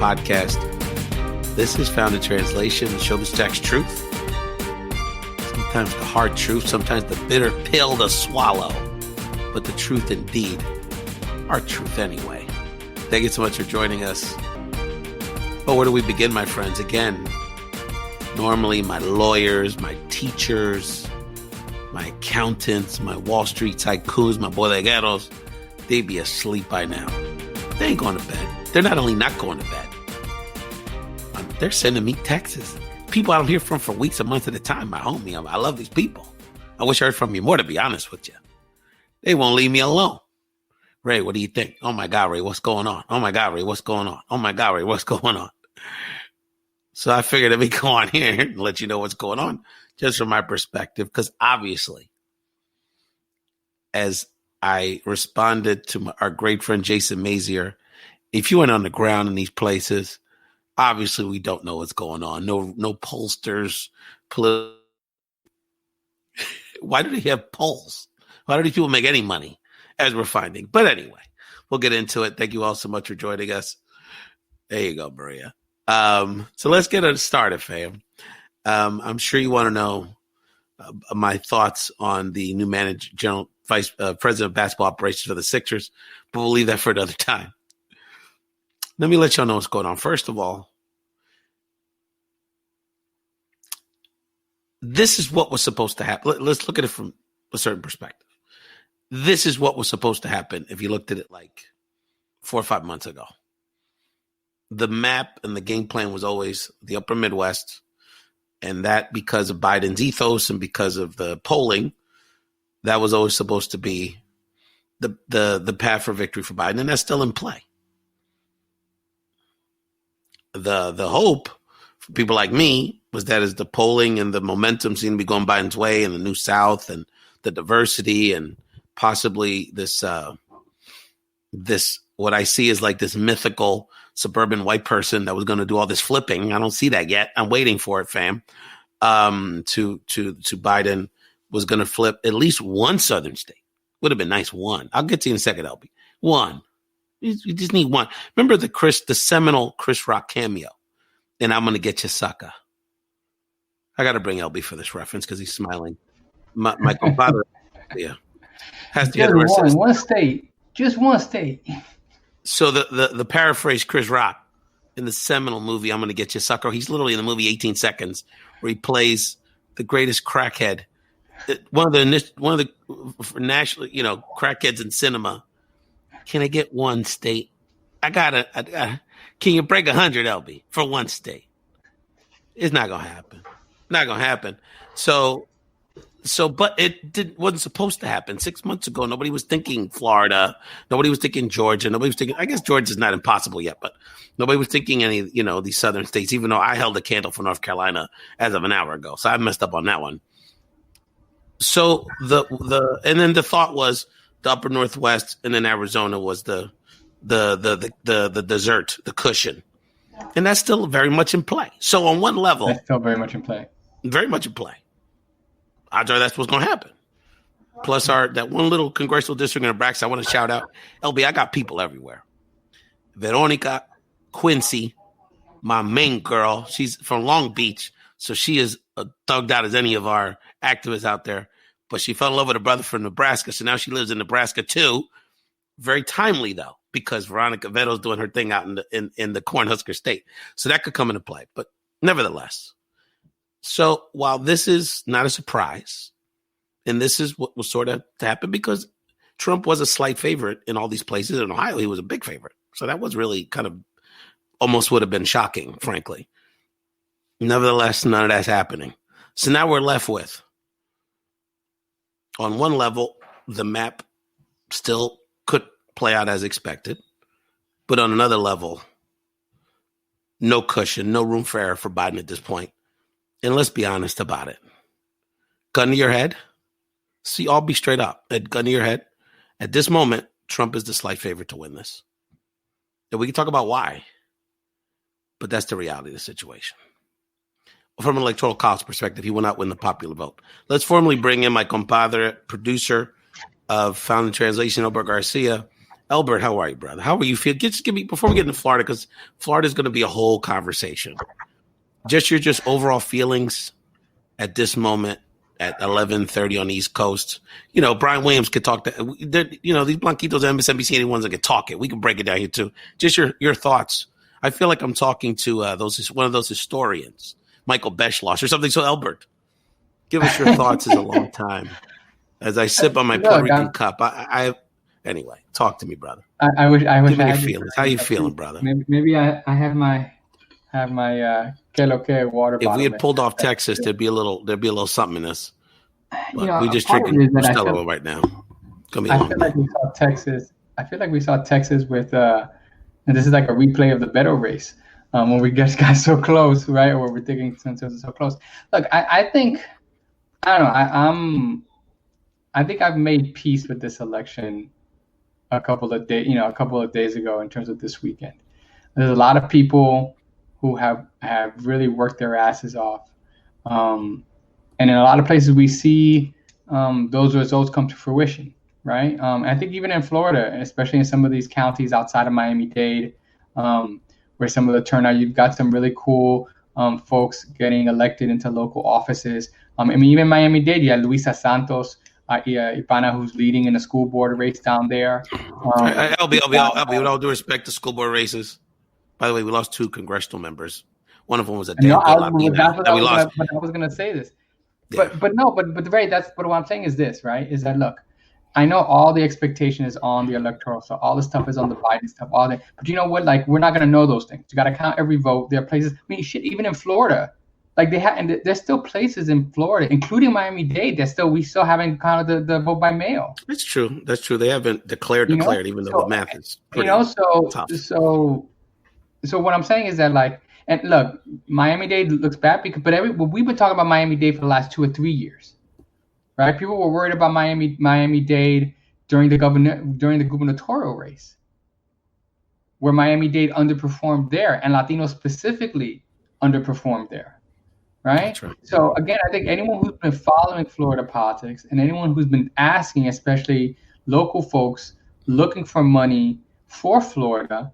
podcast. This is Found in Translation, the show that stacks truth. Sometimes the hard truth, sometimes the bitter pill to swallow. But the truth indeed, our truth anyway. Thank you so much for joining us. Oh, where do we begin, my friends? Again, normally my lawyers, my teachers, my accountants, my Wall Street tycoons, my bodegueros, they'd be asleep by now. They ain't going to bed. They're not only not going to bed, they're sending me texts. People I don't hear from for weeks, a month at a time. My homie, I love these people. I wish I heard from you more, to be honest with you. They won't leave me alone. Ray, what do you think? Oh my God, Ray, what's going on? Oh my God, Ray, what's going on? Oh my God, Ray, what's going on? So I figured let me go on here and let you know what's going on, just from my perspective, because obviously, as I responded to our great friend Jason Mazier, if you went on the ground in these places, obviously we don't know what's going on. No pollsters. Why do they have polls? Why do these people make any money, as we're finding? But anyway, we'll get into it. Thank you all so much for joining us. There you go, Maria. So let's get it started, fam. I'm sure you want to know my thoughts on the new general vice president of basketball operations for the Sixers, but we'll leave that for another time. Let me let y'all know what's going on. First of all, this is what was supposed to happen. Let's look at it from a certain perspective. This is what was supposed to happen if you looked at it like 4 or 5 months ago. The map and the game plan was always the upper Midwest, and that because of Biden's ethos and because of the polling, that was always supposed to be the path for victory for Biden, and that's still in play. The hope for people like me was that as the polling and the momentum seemed to be going Biden's way, and the New South and the diversity and possibly this what I see is like this mythical suburban white person that was going to do all this flipping. I don't see that yet. I'm waiting for it, fam. To Biden was going to flip at least one southern state. Would have been nice. One. I'll get to you in a second, LB. One. You just need one. Remember the seminal Chris Rock cameo, and I'm going to get you, sucker. I got to bring LB for this reference because he's smiling. My compadre, yeah, has to get one state, just one state. So the paraphrase Chris Rock in the seminal movie "I'm going to get you, sucker." He's literally in the movie 18 Seconds, where he plays the greatest crackhead, one of the national crackheads in cinema. Can I get one state? I gotta. Can you break 100, LB, for one state? It's not gonna happen. Not gonna happen. So, but it wasn't supposed to happen 6 months ago. Nobody was thinking Florida. Nobody was thinking Georgia. Nobody was thinking. I guess Georgia's not impossible yet, but nobody was thinking any. These southern states. Even though I held a candle for North Carolina as of an hour ago, so I messed up on that one. So and then the thought was the upper Northwest, and then Arizona was the dessert, the cushion, and that's still very much in play. So on one level, that's still very much in play. Very much in play. Odds are that's what's going to happen. Plus, that one little congressional district in Nebraska, I want to shout out. LB, I got people everywhere. Veronica Quincy, my main girl, she's from Long Beach, so she is thugged out as any of our activists out there. But she fell in love with a brother from Nebraska, so now she lives in Nebraska too. Very timely though, because Veronica Veto's doing her thing out in the Cornhusker State, so that could come into play. But nevertheless, so while this is not a surprise, and this is what was sort of to happen because Trump was a slight favorite in all these places. In Ohio, he was a big favorite, so that was really kind of almost would have been shocking, frankly. Nevertheless, none of that's happening. So now we're left with. On one level, the map still could play out as expected. But on another level, no cushion, no room for error for Biden at this point. And let's be honest about it. Gun to your head. See, I'll be straight up. Gun to your head. At this moment, Trump is the slight favorite to win this. And we can talk about why. But that's the reality of the situation. From an electoral college perspective, he will not win the popular vote. Let's formally bring in my compadre, producer of Found in Translation, Elbert Garcia. Elbert, how are you, brother? How are you feel? Just give me before we get into Florida, because Florida is going to be a whole conversation. Just your overall feelings at this moment at 11:30 on the East Coast. You know, Brian Williams could talk to. You know, these Blanquitos, MSNBC, anyone's that can talk it. We can break it down here too. Just your thoughts. I feel like I'm talking to one of those historians, Michael Beschloss or something. So Elbert, give us your thoughts. It's a long time. As I sip on my Puerto Rican cup, anyway, talk to me, brother. I wish I Give me had your feelings. How you feeling, brother? Maybe I have my que lo que water bottle. If we had pulled off Texas, there'd be a little something in this. But we just part of drinking it is that Stella right now. I feel like we saw Texas. I feel like we saw Texas with and this is like a replay of the Beto race when we just got so close, right? Or we're thinking since it was so close. Look, I think I don't know. I think I've made peace with this election a couple of days ago in terms of this weekend. There's a lot of people who have really worked their asses off. And in a lot of places we see those results come to fruition, right? I think even in Florida, especially in some of these counties outside of Miami-Dade, where some of the turnout, you've got some really cool folks getting elected into local offices. I mean, even Miami-Dade, you have Luisa Santos, Ipana, who's leading in the school board race down there. I'll be with all due respect to school board races. By the way, we lost 2 congressional members. One of them was a damn good Latino that we lost. I was going to say this. Yeah. But what I'm saying is this, right? Is that, look, I know all the expectation is on the electoral, so all the stuff is on the Biden stuff, all that. But you know what? Like, we're not going to know those things. You got to count every vote. There are places, I mean, shit, even in Florida, like and there's still places in Florida, including Miami-Dade, we still haven't counted the vote by mail. That's true. They haven't declared, even though the math is pretty tough. So what I'm saying is that, like, and look, Miami-Dade looks bad we've been talking about Miami-Dade for the last 2 or 3 years, right? People were worried about Miami-Dade during the gubernatorial race, where Miami-Dade underperformed there, and Latinos specifically underperformed there, right? That's right. So again, I think anyone who's been following Florida politics and anyone who's been asking, especially local folks looking for money for Florida,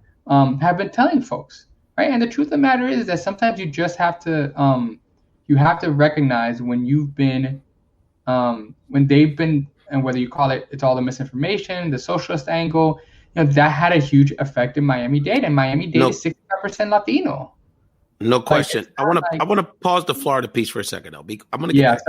have been telling folks, right? And the truth of the matter is that sometimes you just have to recognize when you've been, when they've been, and whether you call it's all the misinformation, the socialist angle, that had a huge effect in Miami-Dade, and Miami-Dade is 65% Latino. No question. I want to pause the Florida piece for a second, though. I'm going to get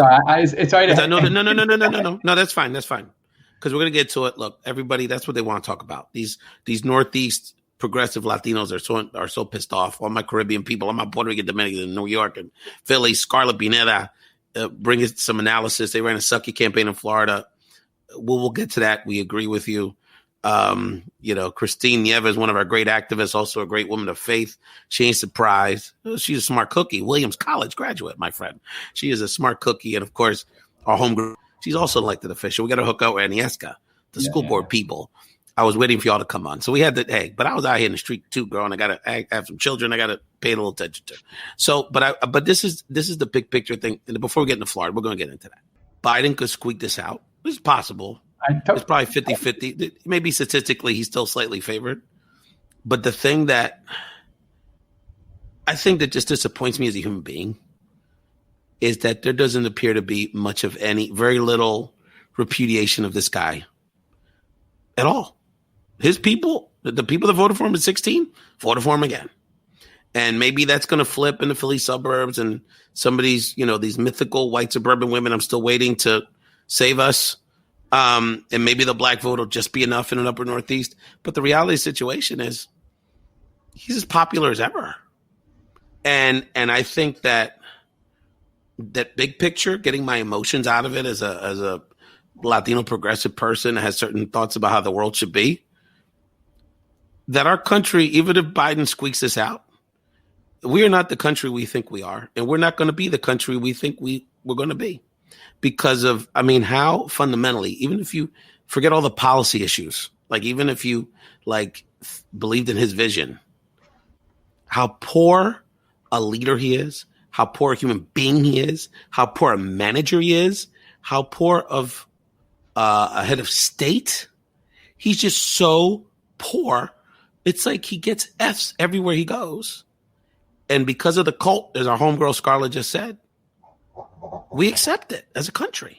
No, that's fine. That's fine. Because we're going to get to it. Look, everybody, that's what they want to talk about. These Northeast progressive Latinos are so pissed off. All my Caribbean people, all my Puerto Rican, Dominican, New York, and Philly, Scarlett Pineda, bring us some analysis. They ran a sucky campaign in Florida. We'll get to that. We agree with you. Christine Nieves, one of our great activists, also a great woman of faith. She ain't surprised. She's a smart cookie. Williams College graduate, my friend. She is a smart cookie. And of course, our home, she's also elected official. We got to hook up with Aniesca, the school board people. I was waiting for y'all to come on. So we had but I was out here in the street too, girl, and I have some children I got to pay a little attention to. So, but this is the big picture thing. And before we get into Florida, we're going to get into that. Biden could squeak this out. It's possible. It's probably 50-50. Maybe statistically he's still slightly favored. But the thing that I think that just disappoints me as a human being is that there doesn't appear to be much of very little repudiation of this guy at all. His people, the people that voted for him in 2016, voted for him again. And maybe that's going to flip in the Philly suburbs and some of these, these mythical white suburban women I'm still waiting to save us. And maybe the black vote will just be enough in an upper Northeast. But the reality of the situation is he's as popular as ever. And I think that big picture, getting my emotions out of it as a Latino progressive person that has certain thoughts about how the world should be, that our country, even if Biden squeaks this out, we are not the country we think we are. And we're not going to be the country we think we're going to be. Because of, how fundamentally, even if you forget all the policy issues, like even if you believed in his vision, how poor a leader he is, how poor a human being he is, how poor a manager he is, how poor of a head of state. He's just so poor, it's like he gets F's everywhere he goes. And because of the cult, as our homegirl Scarlett just said, we accept it as a country.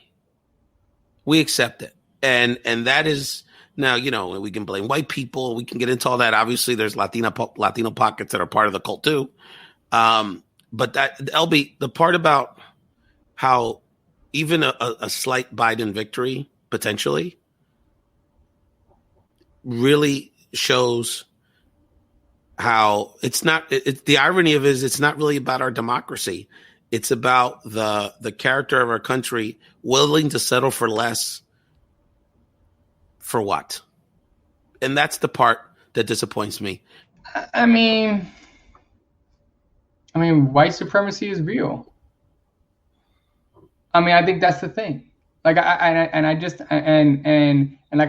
We accept it. And that is now, we can blame white people. We can get into all that. Obviously, there's Latino pockets that are part of the cult too. But that, LB, the part about how even a slight Biden victory potentially really shows how it's not. The irony of it is it's not really about our democracy. It's about the character of our country willing to settle for less. For what? And that's the part that disappoints me. I mean, white supremacy is real. I mean, I think that's the thing. Like, I just like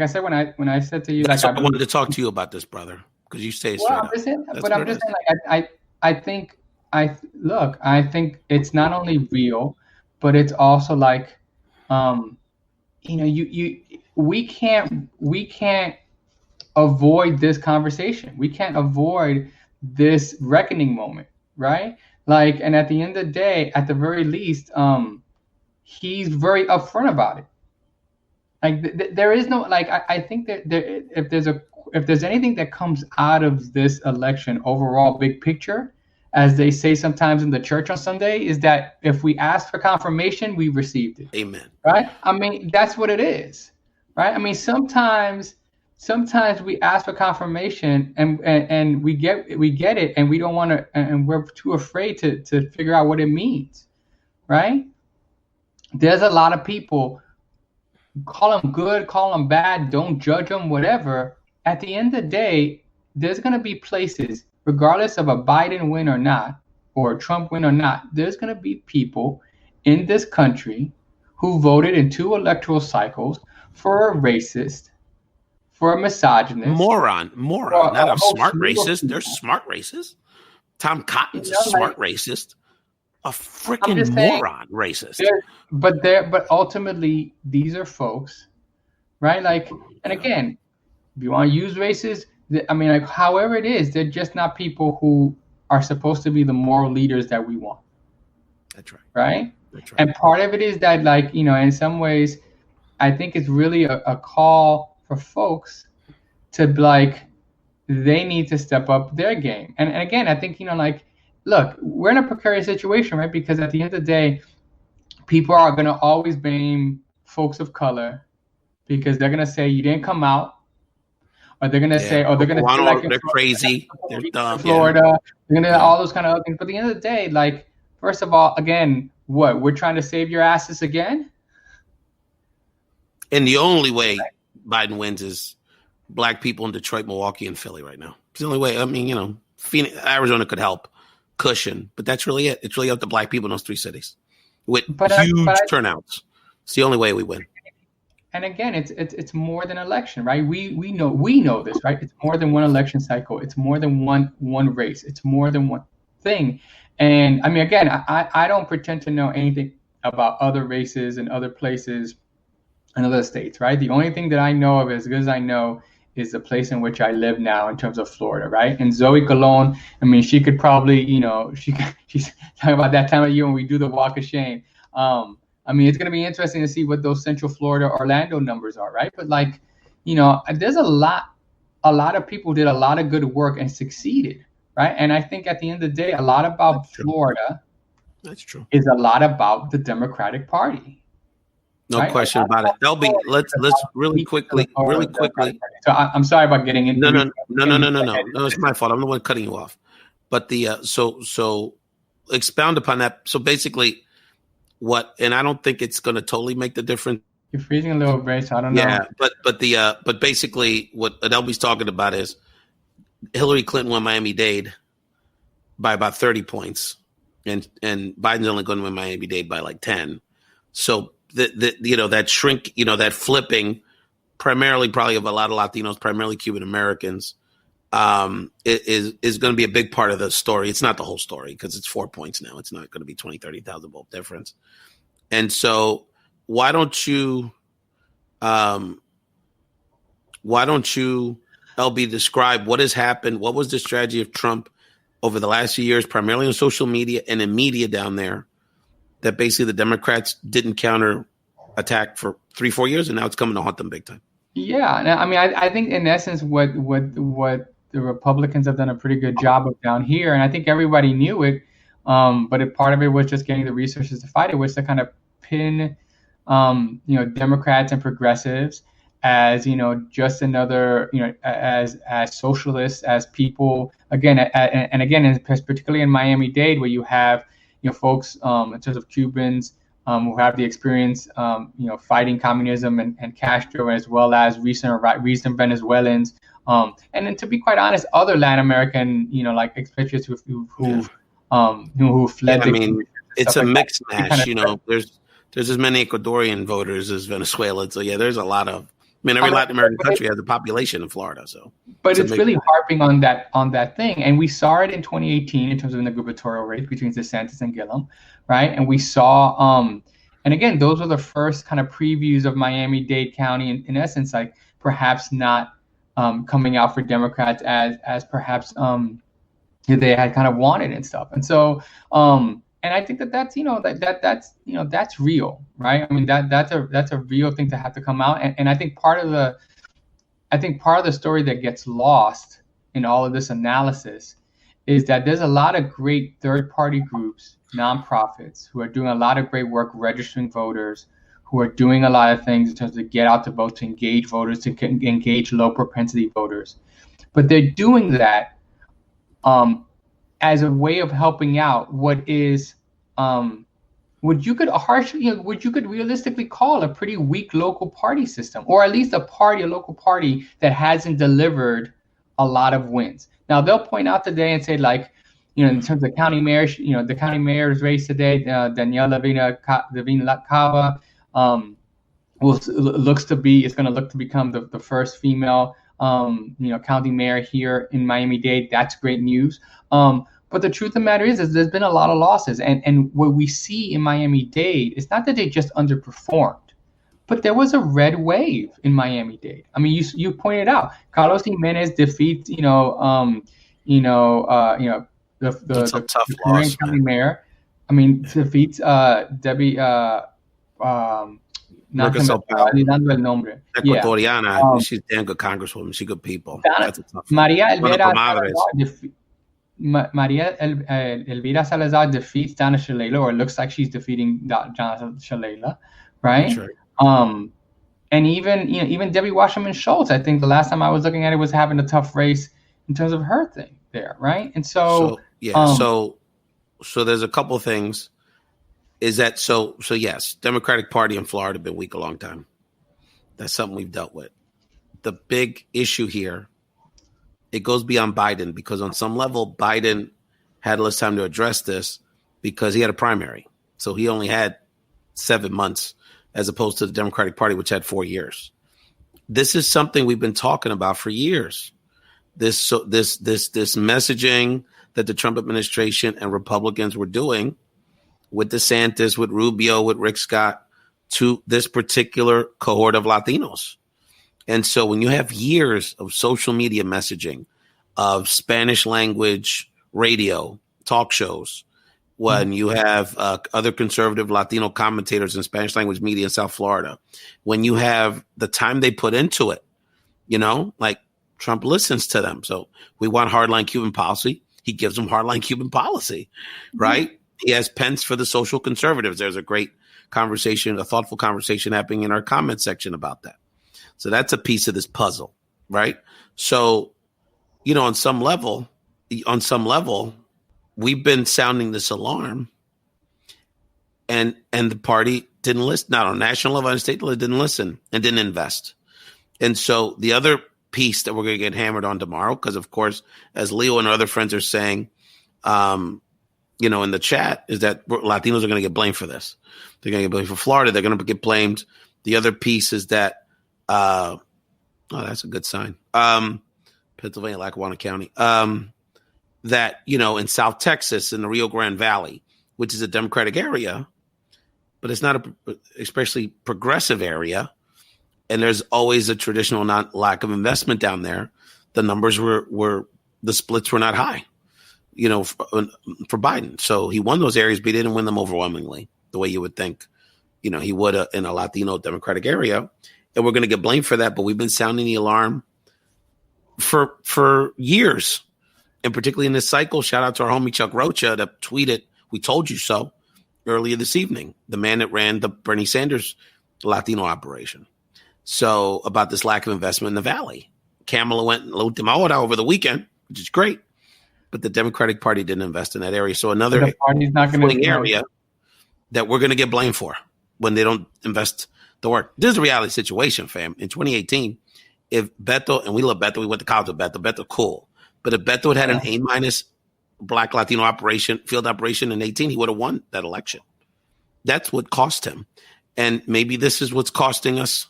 I said when I said to you, I wanted to talk to you about this, brother, because you say it straight up. I'm just saying, I think it's not only real, but it's also like, we can't avoid this conversation. We can't avoid this reckoning moment, right? Like, and at the end of the day, at the very least, he's very upfront about it. Like, there is no, like, I think that if there's anything that comes out of this election overall, big picture, as they say sometimes in the church on Sunday, is that if we asked for confirmation, we received it. Amen. Right? I mean, that's what it is. Right? I mean, sometimes we ask for confirmation and we get it, and we don't want to, and we're too afraid to figure out what it means. Right? There's a lot of people, call them good, call them bad, don't judge them, whatever. At the end of the day, there's going to be places, regardless of a Biden win or not, or a Trump win or not, there's going to be people in this country who voted in 2 electoral cycles for a racist, for a misogynist. Moron. Not a smart racist. They're smart racists. Tom Cotton's a smart racist. A freaking moron racist. But ultimately, these are folks, right? Like, and again, if you want to use races, I mean, like, however it is, they're just not people who are supposed to be the moral leaders that we want. That's right. Right? That's right. And part of it is that, like, in some ways, I think it's really a call for folks to, like, they need to step up their game. And again, I think, like, look, we're in a precarious situation, right? Because at the end of the day, people are going to always blame folks of color because they're going to say you didn't come out. Or they're gonna say, they're gonna say, like, they're crazy, they're dumb. Florida, they're gonna all those kind of other things. But at the end of the day, like, first of all, again, we're trying to save your asses again. And the only way Biden wins is black people in Detroit, Milwaukee, and Philly right now. It's the only way. I mean, Phoenix, Arizona could help cushion, but that's really it. It's really up to black people in those 3 cities with huge turnouts. It's the only way we win. And again, it's more than election, right? We know this, right? It's more than one election cycle. It's more than one race. It's more than one thing. And I mean, again, I don't pretend to know anything about other races and other places and other states, right? The only thing that I know of, as good as I know, is the place in which I live now in terms of Florida, right? And Zoe Colon, I mean, she could probably, she's talking about that time of year when we do the Walk of Shame. I mean, it's going to be interesting to see what those Central Florida, Orlando numbers are, right? But, like, there's a lot of people did a lot of good work and succeeded, right? And I think at the end of the day, a lot about Florida That's true. Is a lot about the Democratic Party. No right? question about it. LB, let's really quickly. So I'm sorry about getting into No, it's my fault. I'm the one cutting you off. But the so expound upon that. So basically, and I don't think it's going to totally make the difference. You're freezing a little bit, so I don't know. Yeah, but basically, what LB's talking about is Hillary Clinton won Miami-Dade by about 30 points, and Biden's only going to win Miami-Dade by like 10. So that shrink, that flipping, primarily probably of a lot of Latinos, primarily Cuban Americans, is going to be a big part of the story. It's not the whole story because it's 4 points now. It's not going to be 20, 30,000 vote difference. And so why don't you LB, describe what has happened. What was the strategy of Trump over the last few years, primarily on social media and in media down there, that basically the Democrats didn't counter attack for 3-4 years, and now it's coming to haunt them big time. Yeah, I mean, I think in essence, what the Republicans have done a pretty good job of down here, and I think everybody knew it, but part of it was just getting the resources to fight it, was to kind of pin, Democrats and progressives as just another, as socialists, as people, again, and again, particularly in Miami-Dade, where you have folks in terms of Cubans. Who have the experience, fighting communism and Castro, as well as recent Venezuelans, and then, to be quite honest, other Latin American, like expatriates who fled. Yeah, I mean, it's a mixed mash. There's as many Ecuadorian voters as Venezuelans. So yeah, there's a lot of. I mean, every Latin American country has a population in Florida. So, but it's really harping on that thing, and we saw it in 2018 in terms of the gubernatorial race between DeSantis and Gillum, right? And we saw, and again, those were the first kind of previews of Miami-Dade County, in essence, like perhaps not coming out for Democrats as perhaps they had kind of wanted and stuff, and so. And I think that's that's real, right? I mean that's a real thing to have to come out, and I think part of the story that gets lost in all of this analysis is that there's a lot of great third-party groups, nonprofits, who are doing a lot of great work registering voters, who are doing a lot of things in terms of get out to vote, to engage voters, to engage low propensity voters, but they're doing that. As a way of helping out what is, what you could realistically call a pretty weak local party system, or at least a local party that hasn't delivered a lot of wins. Now they'll point out today and say, like, in terms of county mayor, the county mayor's race today, Danielle Levine Cava, looks to become the first female county mayor here in Miami-Dade. That's great news. But the truth of the matter is there's been a lot of losses. And what we see in Miami-Dade is not that they just underperformed, but there was a red wave in Miami-Dade. I mean, you pointed out Carlos Jimenez defeats, the current county mayor. I mean, defeats Debbie. Ecuatoriana. She's damn good congresswoman. She's good people. That's a tough Maria Elvira Salazar defeats Donna Shalala, or looks like she's defeating Donna Shalala, right? Right. And even Debbie Wasserman Schultz, I think the last time I was looking at it, was having a tough race in terms of her thing there, right? And so there's a couple things. Is that so? Yes, Democratic Party in Florida been weak a long time. That's something we've dealt with. The big issue here, it goes beyond Biden, because on some level, Biden had less time to address this because he had a primary. So he only had 7 months, as opposed to the Democratic Party, which had 4 years. This is something we've been talking about for years. This messaging that the Trump administration and Republicans were doing with DeSantis, with Rubio, with Rick Scott, to this particular cohort of Latinos. And so when you have years of social media messaging, of Spanish language radio, talk shows, when you have other conservative Latino commentators in Spanish language media in South Florida, when you have the time they put into it, like Trump listens to them. So we want hardline Cuban policy. He gives them hardline Cuban policy, right? Mm-hmm. He has Pence for the social conservatives. There's a great conversation, a thoughtful conversation happening in our comment section about that. So that's a piece of this puzzle, right? So, on some level, we've been sounding this alarm, and the party didn't listen. Not on national level, on state level, didn't listen and didn't invest. And so the other piece that we're going to get hammered on tomorrow, because of course, as Leo and other friends are saying, in the chat, is that Latinos are going to get blamed for this. They're going to get blamed for Florida. They're going to get blamed. The other piece is that, that's a good sign. Pennsylvania, Lackawanna County, that, in South Texas, in the Rio Grande Valley, which is a Democratic area, but it's not a especially progressive area. And there's always a traditional lack of investment down there, the numbers were the splits were not high, for Biden. So he won those areas, but he didn't win them overwhelmingly the way you would think, he would in a Latino Democratic area. And we're going to get blamed for that. But we've been sounding the alarm for years. And particularly in this cycle, shout out to our homie Chuck Rocha that tweeted, "We told you so," earlier this evening, the man that ran the Bernie Sanders Latino operation. So about this lack of investment in the Valley. Kamala went and loaded them out over the weekend, which is great. But the Democratic Party didn't invest in that area. So another area that we're going to get blamed for when they don't invest the work. This is a reality situation, fam. In 2018, if Beto, and we love Beto, we went to college with Beto, cool. But if Beto had an A- Black Latino field operation in 18, he would have won that election. That's what cost him. And maybe this is what's costing us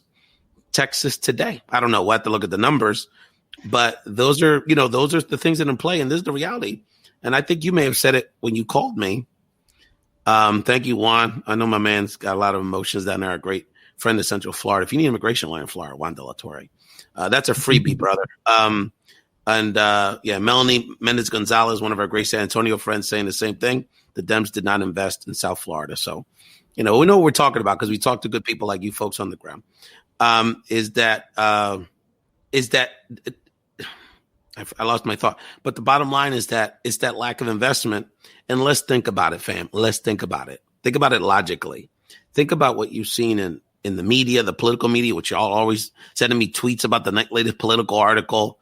Texas today. I don't know. We'll have to look at the numbers. But those are the things that are in play. And this is the reality. And I think you may have said it when you called me. Thank you, Juan. I know my man's got a lot of emotions down there. A great friend of Central Florida. If you need immigration law in Florida, Juan De La Torre. That's a freebie, brother. Melanie Mendez Gonzalez, one of our great San Antonio friends, saying the same thing. The Dems did not invest in South Florida. So, we know what we're talking about because we talk to good people like you folks on the ground. I lost my thought. But the bottom line is that it's that lack of investment. And let's think about it, fam. Let's think about it. Think about it logically. Think about what you've seen in the media, the political media, which y'all always sending me tweets about the latest political article.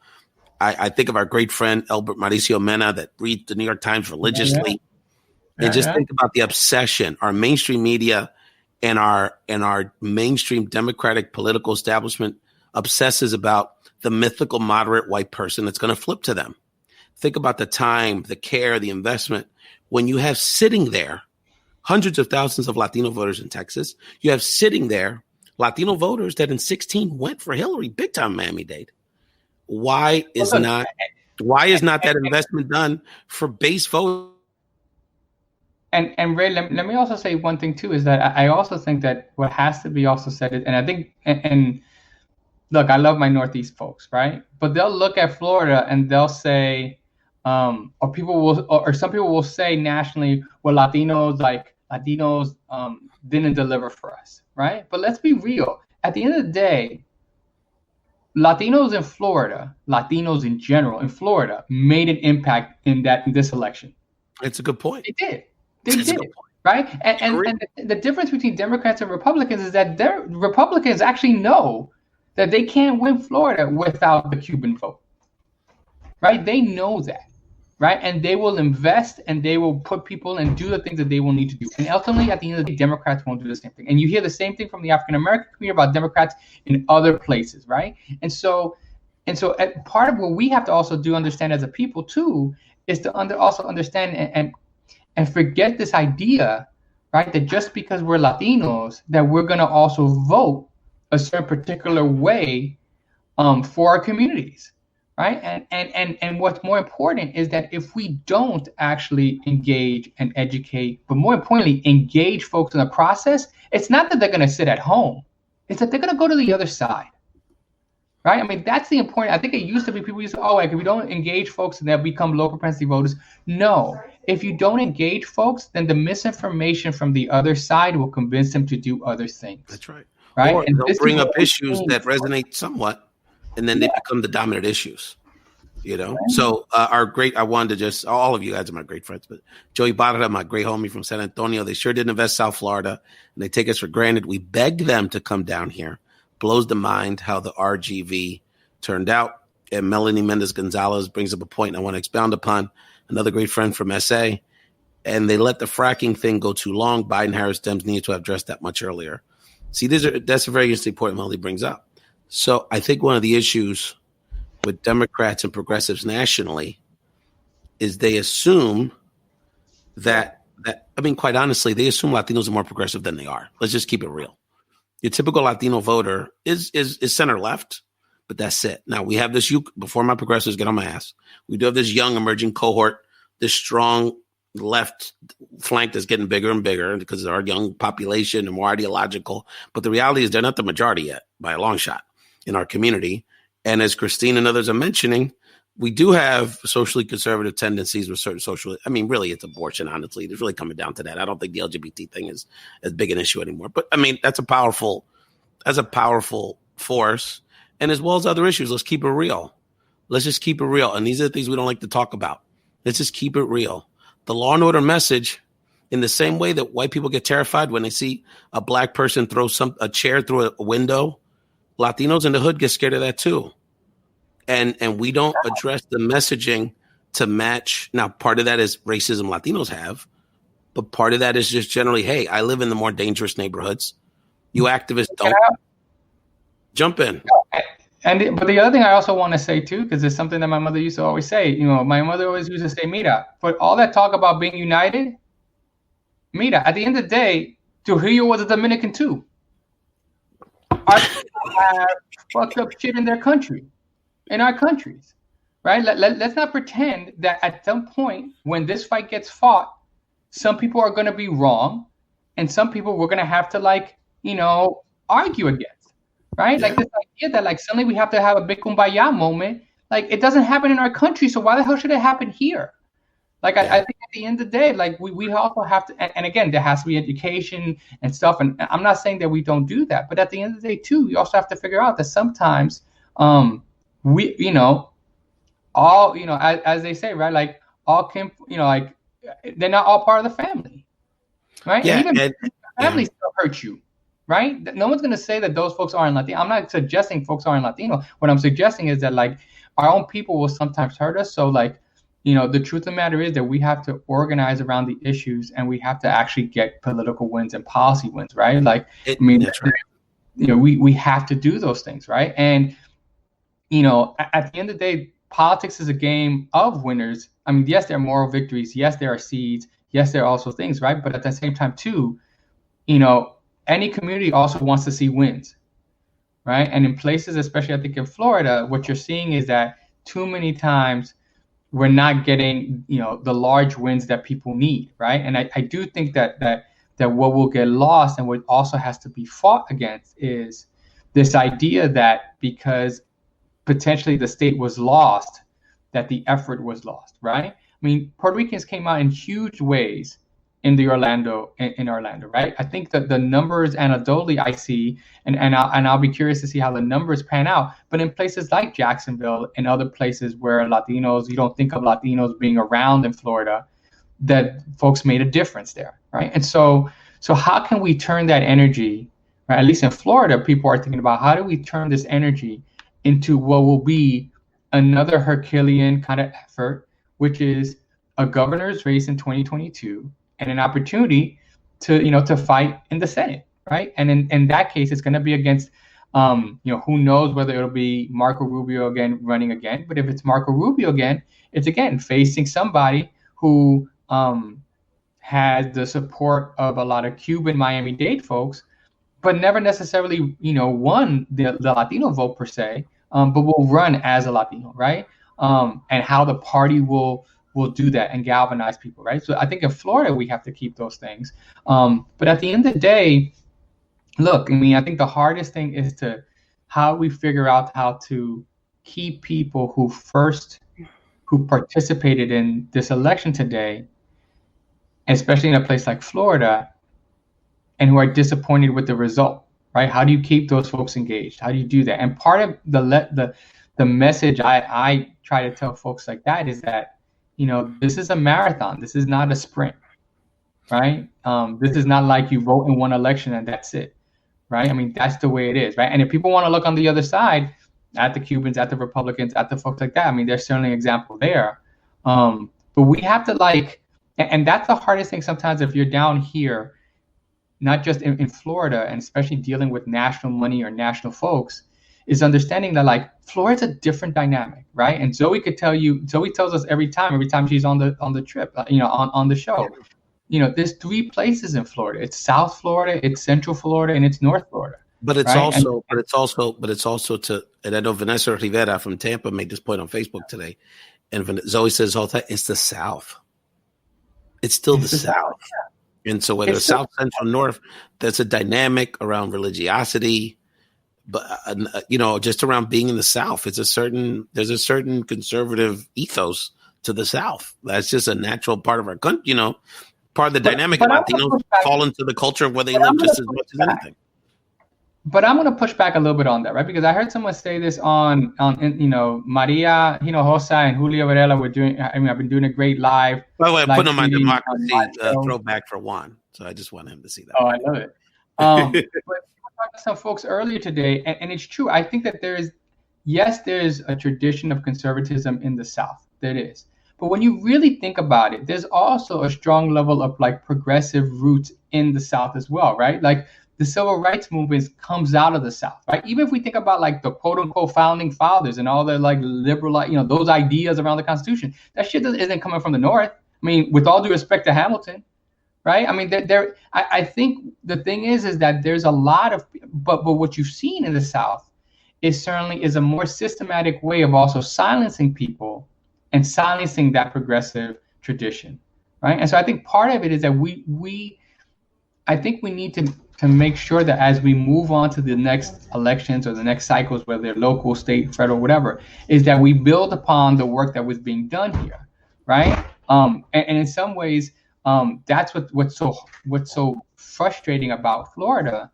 I think of our great friend, Elbert Mauricio Mena, that reads the New York Times religiously. And just think about the obsession, our mainstream media and our mainstream Democratic political establishment obsesses about the mythical moderate white person that's going to flip to them. Think about the time, the care, the investment. When you have sitting there hundreds of thousands of Latino voters in Texas, you have sitting there Latino voters that in 2016 went for Hillary big time Miami-Dade. Why is not that investment done for base vote? And Ray, let me also say one thing too, is that I also think that what has to be also said, and I think, and look, I love my Northeast folks, right? But they'll look at Florida and they'll say, or some people will say nationally, well, Latinos didn't deliver for us, right? But let's be real. At the end of the day, Latinos in Florida, Latinos in general in Florida, made an impact in this election. It's a good point. They did, right? And the difference between Democrats and Republicans is that Republicans actually know that they can't win Florida without the Cuban vote, right? They know that, right? And they will invest and they will put people and do the things that they will need to do. And ultimately, at the end of the day, Democrats won't do the same thing. And you hear the same thing from the African-American community about Democrats in other places, right? And so part of what we have to also understand as a people too, is to also understand and forget this idea, right? That just because we're Latinos, that we're going to also vote a certain particular way for our communities, right? And what's more important is that if we don't actually engage and educate, but more importantly, engage folks in the process, it's not that they're going to sit at home. It's that they're going to go to the other side, right? I mean, that's the important. I think it used to be people used to, if we don't engage folks, then they'll become low propensity voters. No, if you don't engage folks, then the misinformation from the other side will convince them to do other things. That's right. Right. Or they'll bring up issues that resonate somewhat, and then they become the dominant issues. So I wanted to just, all of you guys are my great friends, but Joey Barra, my great homie from San Antonio, they sure didn't invest South Florida, and they take us for granted. We beg them to come down here. Blows the mind how the RGV turned out. And Melanie Mendez Gonzalez brings up a point I want to expound upon. Another great friend from SA. And they let the fracking thing go too long. Biden, Harris, Dems needed to have addressed that much earlier. See, that's a very interesting point Melanie brings up. So I think one of the issues with Democrats and progressives nationally is they assume that quite honestly, they assume Latinos are more progressive than they are. Let's just keep it real. Your typical Latino voter is center left, but that's it. Now we have this before my progressives get on my ass. We do have this young emerging cohort, this strong left flank that's getting bigger and bigger because of our young population and more ideological. But the reality is they're not the majority yet by a long shot in our community. And as Christine and others are mentioning, we do have socially conservative tendencies with certain social. I mean, really, it's abortion. Honestly, it's really coming down to that. I don't think the LGBT thing is as big an issue anymore. But I mean, that's a powerful force, and as well as other issues. Let's keep it real. Let's just keep it real. And these are the things we don't like to talk about. Let's just keep it real. The law and order message, in the same way that white people get terrified when they see a black person throw a chair through a window, Latinos in the hood get scared of that too. And we don't address the messaging to match. Now, part of that is racism Latinos have, but part of that is just generally, hey, I live in the more dangerous neighborhoods. You activists don't. Jump in. But the other thing I also want to say too, because it's something that my mother used to always say. My mother always used to say, "Mira, but all that talk about being united, mira, at the end of the day, Trujillo was a Dominican too. Our people have fucked up shit in their country, in our countries, right? Let's not pretend that at some point when this fight gets fought, some people are going to be wrong, and some people we're going to have to argue against." Right? Yeah. Like this idea that suddenly we have to have a big kumbaya moment. It doesn't happen in our country. So why the hell should it happen here? I think at the end of the day, we also have to, and again, there has to be education and stuff. And I'm not saying that we don't do that, but at the end of the day too, you also have to figure out that sometimes we, all, as they say, right? All can, they're not all part of the family, right? Yeah. And even family still hurt you. Right? No one's going to say that those folks aren't Latino. I'm not suggesting folks aren't Latino. What I'm suggesting is that our own people will sometimes hurt us. So the truth of the matter is that we have to organize around the issues, and we have to actually get political wins and policy wins. Right? That's right. We have to do those things. Right? And at the end of the day, politics is a game of winners. I mean, yes, there are moral victories. Yes, there are seeds. Yes, there are also things. Right? But at the same time, too, any community also wants to see wins, right? And in places, especially I think in Florida, what you're seeing is that too many times we're not getting, the large wins that people need, right? And I do think that what will get lost and what also has to be fought against is this idea that because potentially the state was lost, that the effort was lost, right? I mean, Puerto Ricans came out in huge ways in Orlando, right? I think that the numbers anecdotally I see, and I'll be curious to see how the numbers pan out. But in places like Jacksonville and other places where Latinos, you don't think of Latinos being around in Florida, that folks made a difference there, right? And so how can we turn that energy, right? At least in Florida, people are thinking about how do we turn this energy into what will be another Herculean kind of effort, which is a governor's race in 2022. And an opportunity to fight in the Senate, right? And in that case, it's going to be against, who knows whether it'll be Marco Rubio again running again. But if it's Marco Rubio again, it's again facing somebody who has the support of a lot of Cuban Miami-Dade folks, but never necessarily, won the Latino vote per se, but will run as a Latino, right? And how the party will do that and galvanize people, right? So I think in Florida, we have to keep those things. But at the end of the day, look, I mean, I think the hardest thing is how we figure out how to keep people who participated in this election today, especially in a place like Florida, and who are disappointed with the result, right? How do you keep those folks engaged? How do you do that? And part of the message I try to tell folks like that is that, this is a marathon. This is not a sprint, right? This is not like you vote in one election and that's it, right? I mean, that's the way it is, right? And if people want to look on the other side, at the Cubans, at the Republicans, at the folks like that, I mean, there's certainly an example there. But we have to and that's the hardest thing sometimes if you're down here, not just in Florida, and especially dealing with national money or national folks, is understanding that Florida's a different dynamic, right? And Zoe tells us every time she's on the trip, on the show, there's 3 places in Florida. It's South Florida, it's Central Florida, and it's North Florida. But it's also and I know Vanessa Rivera from Tampa made this point on Facebook today, and Zoe says all the time, it's the South. It's still the South. And so whether it's South, Central, North, there's a dynamic around religiosity, but just around being in the South, there's a certain conservative ethos to the South. That's just a natural part of our country. Part of the dynamic of Latinos fall into the culture of where they live just as much as anything. But I'm going to push back a little bit on that, right? Because I heard someone say this on Maria Hinojosa and Julio Varela were doing. I mean, I've been doing a great live. By the way, I put on my democracy throwback for Juan, so I just want him to see that. Oh, I love it. But I was talking to some folks earlier today, and it's true. I think that there's a tradition of conservatism in the South. There is. But when you really think about it, there's also a strong level of like progressive roots in the South as well, right? Like the civil rights movement comes out of the South, right? Even if we think about like the quote unquote founding fathers and all the like liberal, those ideas around the Constitution, that shit isn't coming from the North. I mean, with all due respect to Hamilton, right? I mean, I think the thing is that there's a lot of, but what you've seen in the South is a more systematic way of also silencing people and silencing that progressive tradition, right? And so I think part of it is that I think we need to make sure that as we move on to the next elections or the next cycles, whether they're local, state, federal, whatever, is that we build upon the work that was being done here, right? And in some ways, that's what's so frustrating about Florida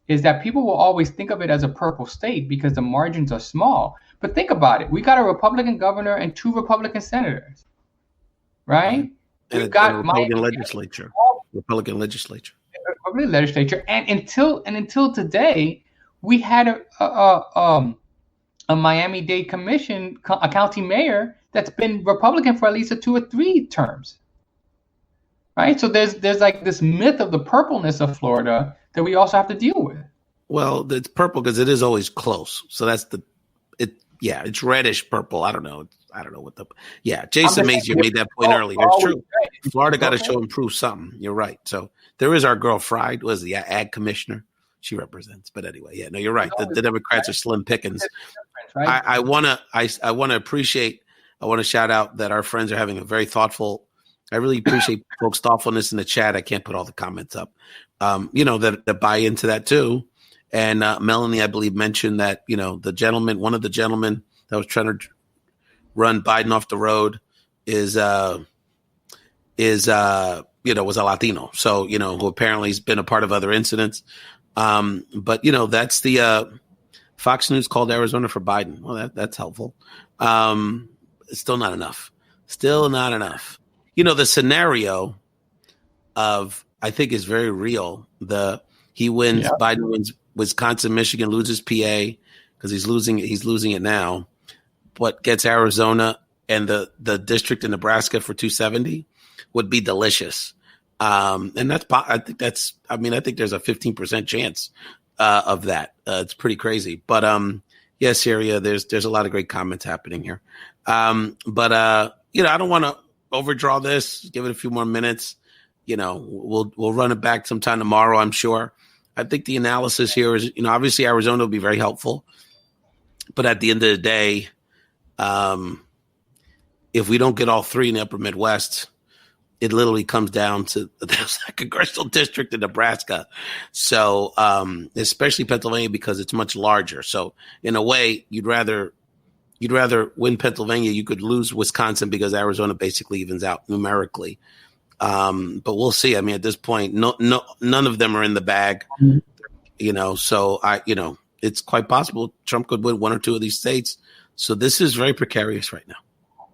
is that people will always think of it as a purple state because the margins are small. But think about it. We got a Republican governor and 2 Republican senators, right? And we've got a Republican legislature. Republican legislature. And until today, we had a Miami-Dade commission, a county mayor that's been Republican for at least 2 or 3 terms, right? So there's like this myth of the purpleness of Florida that we also have to deal with. Well, it's purple because it is always close. So that's it's reddish purple. I don't know what Jason Mazier made that point earlier. It's true. Florida got to show and prove something. You're right. So there is our girl Fried, was the ag commissioner. She represents. But anyway, you're right. The Democrats are slim pickings. I want to shout out that our friends are having a very thoughtful. I really appreciate folks' thoughtfulness in the chat. I can't put all the comments up. That buy into that too. And Melanie, I believe, mentioned that, one of the gentlemen that was trying to run Biden off the road was a Latino. So, who apparently has been a part of other incidents. But, that's the Fox News called Arizona for Biden. Well, that's helpful. It's still not enough. The scenario of, I think, is very real. He wins, Biden wins Wisconsin, Michigan, loses PA because he's losing it now, but gets Arizona and the district in Nebraska for 270 would be delicious. And I think there's a 15% chance of that. It's pretty crazy, but yes, Syria, there's a lot of great comments happening here. But I don't want to overdraw this, give it a few more minutes. We'll run it back sometime tomorrow, I'm sure. I think the analysis here is, obviously Arizona will be very helpful, but at the end of the day, if we don't get all 3 in the upper Midwest, it literally comes down to there's a congressional district in Nebraska. So, especially Pennsylvania, because it's much larger. So in a way, you'd rather win Pennsylvania. You could lose Wisconsin because Arizona basically evens out numerically. But we'll see. I mean, at this point, none of them are in the bag, so it's quite possible Trump could win 1 or 2 of these states. So this is very precarious right now.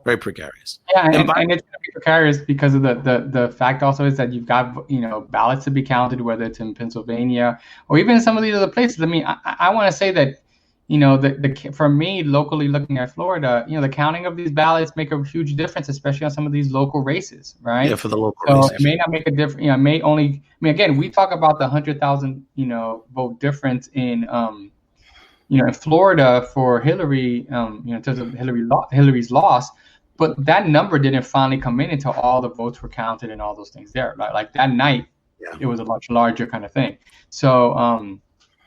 Very precarious. Yeah. And it's going to be precarious because of the fact also is that you've got, ballots to be counted, whether it's in Pennsylvania or even in some of these other places. I mean, I want to say that, for me, locally looking at Florida, the counting of these ballots make a huge difference, especially on some of these local races, right? Yeah, for the local races. So it may not make a difference. It may only. Again, we talk about the 100,000, vote difference in, in Florida for Hillary, in terms of Hillary's loss, but that number didn't finally come in until all the votes were counted and all those things there. Like that night, It was a much larger kind of thing. So.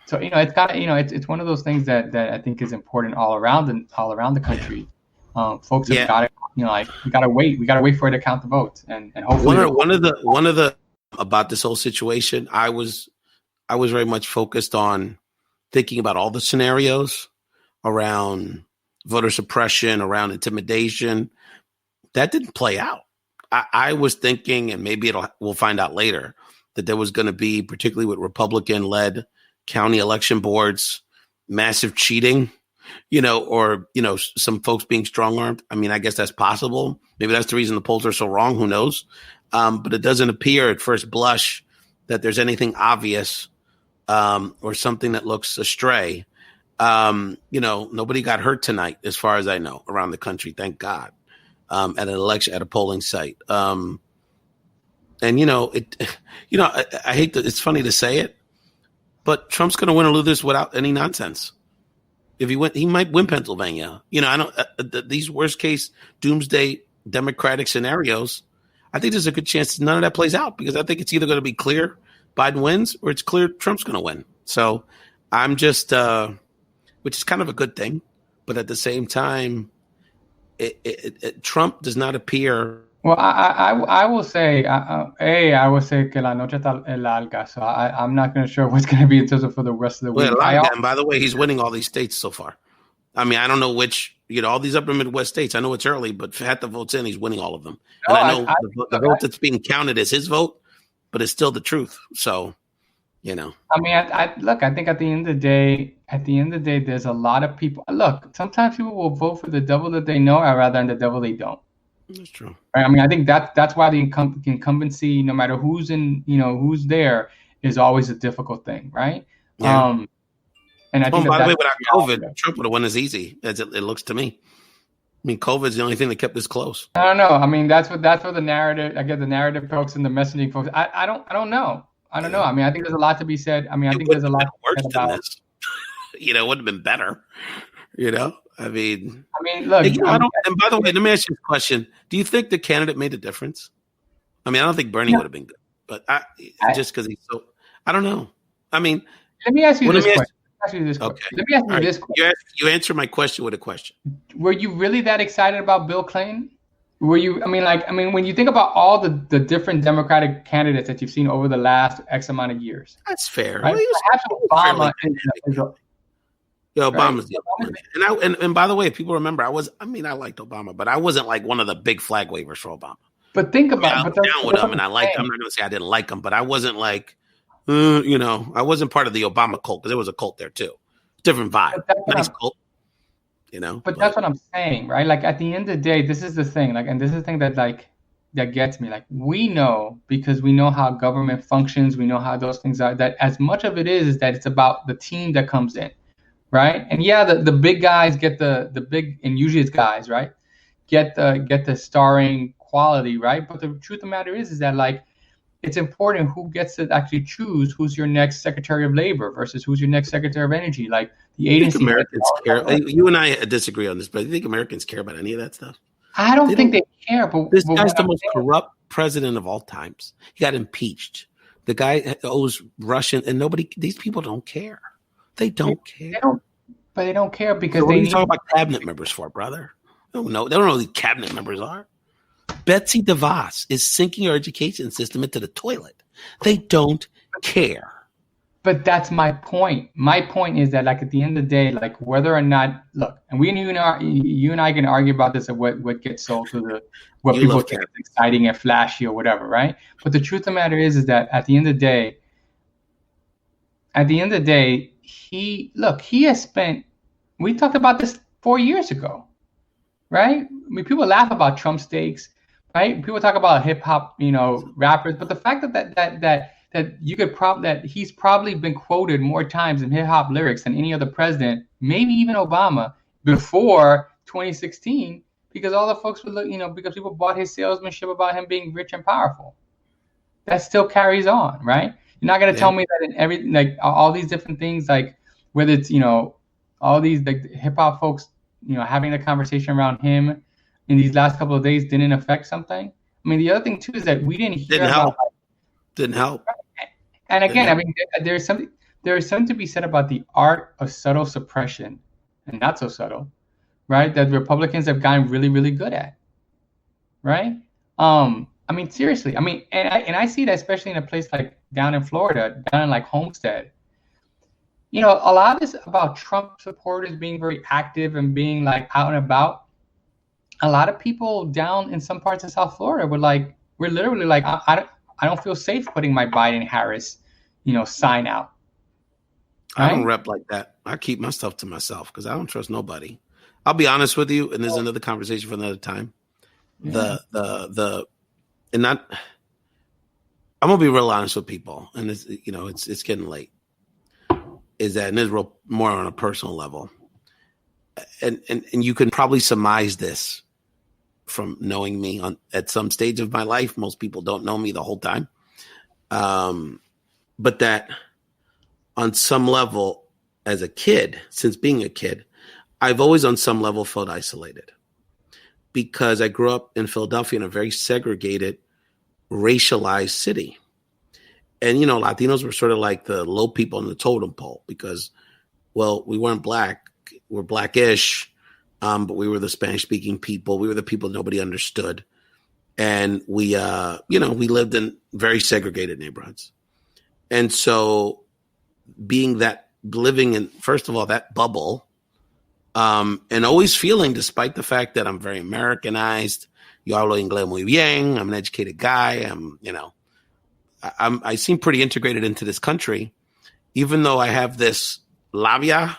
So it's got it's one of those things that I think is important all around the country. Folks have got to we got to wait. We got to wait for it to count the votes and hopefully one of the about this whole situation. I was very much focused on thinking about all the scenarios around voter suppression, around intimidation. That didn't play out. I was thinking, and maybe we'll find out later, that there was going to be, particularly with Republican-led county election boards, massive cheating, or some folks being strong-armed. I mean, I guess that's possible. Maybe that's the reason the polls are so wrong. Who knows? But it doesn't appear at first blush that there's anything obvious or something that looks astray. Nobody got hurt tonight, as far as I know, around the country. Thank God. At an election, at a polling site. I hate that it's funny to say it, but Trump's going to win or lose this without any nonsense. If he might win Pennsylvania. These worst case doomsday Democratic scenarios, I think there's a good chance none of that plays out, because I think it's either going to be clear Biden wins or it's clear Trump's going to win. So I'm just, which is kind of a good thing, but at the same time, Trump does not appear. Well, I will say, I will say que la noche está larga, so I'm not going to sure what's going to be in terms of for the rest of the week. And by the way, he's winning all these states so far. I mean, I don't know which, all these upper Midwest states. I know it's early, but had the votes in, he's winning all of them. And I know the vote that's being counted is his vote, but it's still the truth. So, I mean, I think at the end of the day, there's a lot of people. Look, sometimes people will vote for the devil that they know rather than the devil they don't. That's true. Right? I mean, I think that's why the incumbency, no matter who's who's there, is always a difficult thing, right? Yeah. And I think by the way, without COVID, Trump would have won as easy as it looks to me. I mean, COVID's the only thing that kept this close. I don't know. I mean, that's what the narrative. I get the narrative folks and the messaging folks. I don't know. I don't know. I mean, I think there's a lot to be said. I mean, I think there's a lot worse than this. It would have been better. I mean, look. And by the way, let me ask you a question. Do you think the candidate made a difference? I mean, I don't think Bernie would have been good, but just because he's so. I don't know. I mean, let me ask you this question. Okay. Let me ask you this question. You answer my question with a question. Were you really that excited about Bill Clinton? Were you? When you think about all the different Democratic candidates that you've seen over the last X amount of years, that's fair. Right? Obama Obama's the other one. And by the way, people remember I liked Obama, but I wasn't like one of the big flag wavers for Obama. But think about I was down with him, and I liked him. I'm not going to say I didn't like him, but I wasn't like, I wasn't part of the Obama cult, because there was a cult there too. Different vibe, nice cult. But that's what I'm saying, right? Like at the end of the day, this is the thing. Like, and this is the thing that gets me. Like, we know, because we know how government functions, we know how those things are, that as much of it is that it's about the team that comes in, right? And yeah, the big guys get the big, and usually it's guys, right? Get the starring quality, right? But the truth of the matter is that like, it's important who gets to actually choose who's your next Secretary of Labor versus who's your next Secretary of Energy. Like the agency. Americans care. You and I disagree on this, but I think Americans care about any of that stuff. I don't think they care. But this guy's the most corrupt president of all times. He got impeached. The guy owes Russian, and these people don't care. They don't care. They don't care because what are you talking about cabinet members for, brother? They don't know who the cabinet members are. Betsy DeVos is sinking our education system into the toilet. They don't care. But that's my point. My point is that, like, at the end of the day, like, whether or not, look, and you and I can argue about this, of what gets sold to what people think is exciting and flashy or whatever, right? But the truth of the matter is that at the end of the day, he has spent. We talked about this 4 years ago, right? I mean, people laugh about Trump steaks. Right? People talk about hip hop, rappers, but the fact that he's probably been quoted more times in hip hop lyrics than any other president, maybe even Obama, before 2016, because all the folks would look, because people bought his salesmanship about him being rich and powerful. That still carries on, right? You're not gonna tell me that in all these different things, like whether it's all these like hip hop folks, having a conversation around him in these last couple of days didn't affect something. I mean, the other thing too is that we didn't hear Didn't help. And again, I mean, there's something to be said about the art of subtle suppression, and not so subtle, right? That Republicans have gotten really, really good at, right? I mean, seriously. I mean, and I see that especially in a place like down in Florida, down in like Homestead. you know, a lot of this about Trump supporters being very active and being like out and about. A lot of people down in some parts of South Florida we're literally like, I don't feel safe putting my Biden Harris, you know, sign out. I don't Right? rep like that. I keep my stuff to myself because I don't trust nobody. I'll be honest with you, and there's another conversation for another time. Yeah. And not. I'm gonna be real honest with people, and it's getting late. Is that, and it's real more on a personal level, and you can probably surmise this from knowing me at some stage of my life. Most people don't know me the whole time, but that on some level, as a kid, since being a kid, I've always on some level felt isolated because I grew up in Philadelphia in a very segregated, racialized city. And, Latinos were sort of like the low people on the totem pole because, well, we weren't black. We're blackish, but we were the Spanish-speaking people. We were the people nobody understood. And we lived in very segregated neighborhoods. And so living in, first of all, that bubble, and always feeling, despite the fact that I'm very Americanized, yo hablo inglés muy bien, I'm an educated guy, I seem pretty integrated into this country, even though I have this labia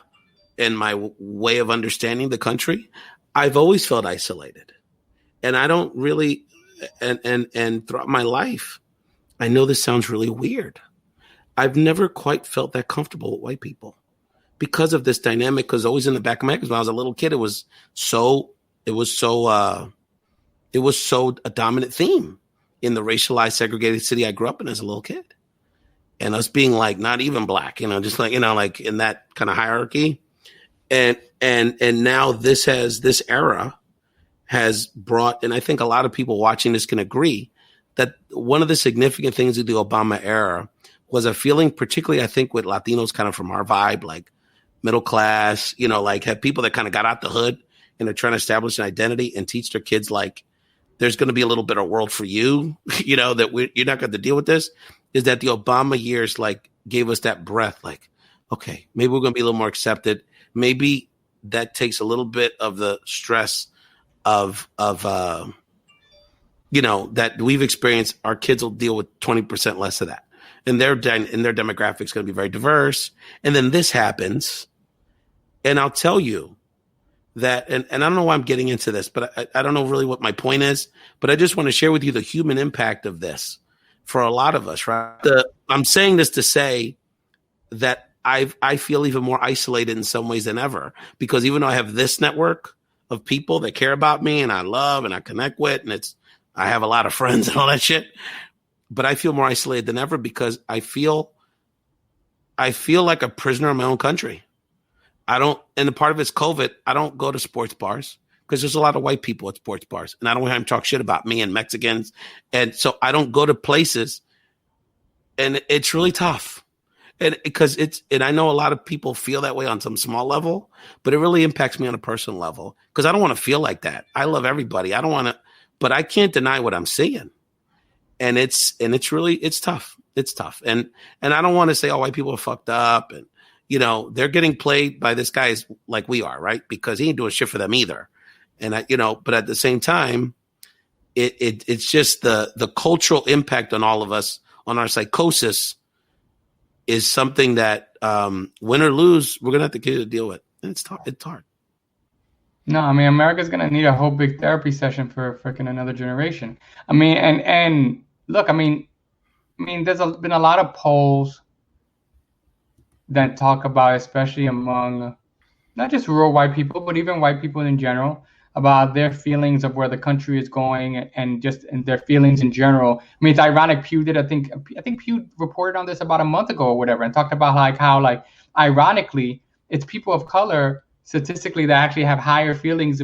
in my way of understanding the country. I've always felt isolated, and I don't really, and throughout my life, I know this sounds really weird. I've never quite felt that comfortable with white people because of this dynamic. Because always in the back of my head, because when I was a little kid, it was so a dominant theme in the racialized, segregated city I grew up in as a little kid. And us being like not even black, just like, like in that kind of hierarchy. And now this era has brought, and I think a lot of people watching this can agree, that one of the significant things of the Obama era was a feeling, particularly I think with Latinos kind of from our vibe, like middle class, like have people that kind of got out the hood and are trying to establish an identity and teach their kids like, there's going to be a little better world for you, that you're not going to deal with this, is that the Obama years like gave us that breath, like, okay, maybe we're going to be a little more accepted. Maybe that takes a little bit of the stress of that we've experienced. Our kids will deal with 20% less of that. And their demographics is going to be very diverse. And then this happens. And I'll tell you, that, and I don't know why I'm getting into this, but I don't know really what my point is, but I just want to share with you the human impact of this for a lot of us, right? I'm saying this to say that I feel even more isolated in some ways than ever, because even though I have this network of people that care about me and I love and I connect with, and I have a lot of friends and all that shit, but I feel more isolated than ever because I feel like a prisoner of my own country. And the part of it's COVID, I don't go to sports bars because there's a lot of white people at sports bars and I don't want them to talk shit about me and Mexicans. And so I don't go to places, and it's really tough. And because and I know a lot of people feel that way on some small level, but it really impacts me on a personal level because I don't want to feel like that. I love everybody. I don't want to, but I can't deny what I'm seeing. And it's tough. It's tough. And I don't want to say, oh, white people are fucked up and, they're getting played by this guy like we are, right? Because he ain't doing shit for them either. And but at the same time, it's just the cultural impact on all of us, on our psychosis, is something that win or lose, we're gonna have to continue to deal with. And it's hard. No, I mean, America's gonna need a whole big therapy session for freaking another generation. I mean, and look, I mean, there's been a lot of polls that talk about, especially among not just rural white people, but even white people in general, about their feelings of where the country is going and their feelings in general. I mean, it's ironic. Pew did, I think Pew reported on this about a month ago or whatever, and talked about how ironically, it's people of color statistically that actually have higher feelings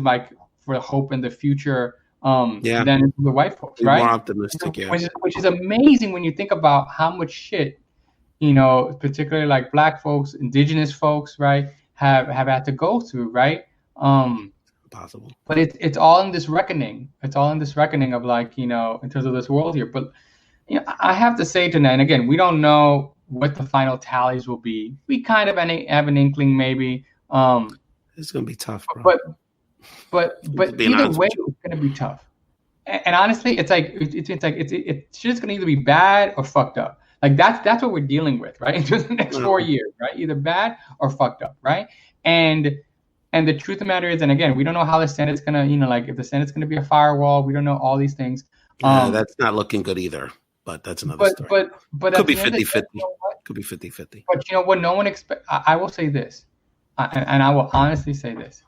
for hope in the future than the white folks, right? More optimistic, yeah. Which is amazing when you think about how much shit, particularly like Black folks, indigenous folks, right, have had to go through, right? Possible. But it's all in this reckoning. It's all in this reckoning of in terms of this world here. But I have to say tonight, and again, we don't know what the final tallies will be. We kind of have an inkling, maybe. It's gonna be tough, bro. But Being either honest way, with you. it's gonna be tough. And honestly, it's just gonna either be bad or fucked up. Like that's what we're dealing with, right? Into the next 4 years, right? Either bad or fucked up, right? And the truth of the matter is, and again, we don't know how the Senate's gonna, like if the Senate's gonna be a firewall. We don't know all these things. That's not looking good either. But that's another story. But could be 50-50. Could be 50-50. But you know what? No one expect. I will say this, and I will honestly say this.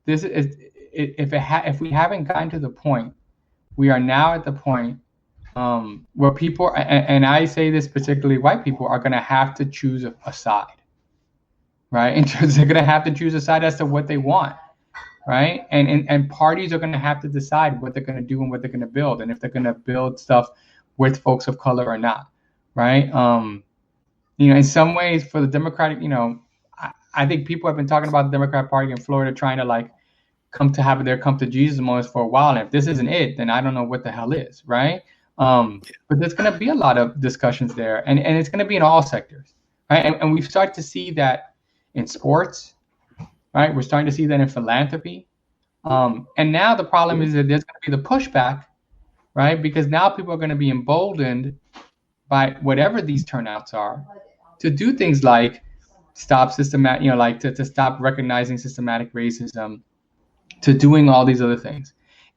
This is if we haven't gotten to the point, we are now at the point where people, and I say this particularly white people, are going to have to choose a side, right? And they're going to have to choose a side as to what they want, right? And parties are going to have to decide what they're going to do and what they're going to build, and if they're going to build stuff with folks of color or not, right? In some ways, for the Democratic, I think people have been talking about the Democratic Party in Florida trying to come to Jesus moments for a while. And if this isn't it, then I don't know what the hell is, right? But there's going to be a lot of discussions there, and it's going to be in all sectors, right? And we start to see that in sports, right? We're starting to see that in philanthropy. And now the problem is that there's going to be the pushback, right? Because now people are going to be emboldened by whatever these turnouts are to do things like stop systematic, to stop recognizing systematic racism, to doing all these other things.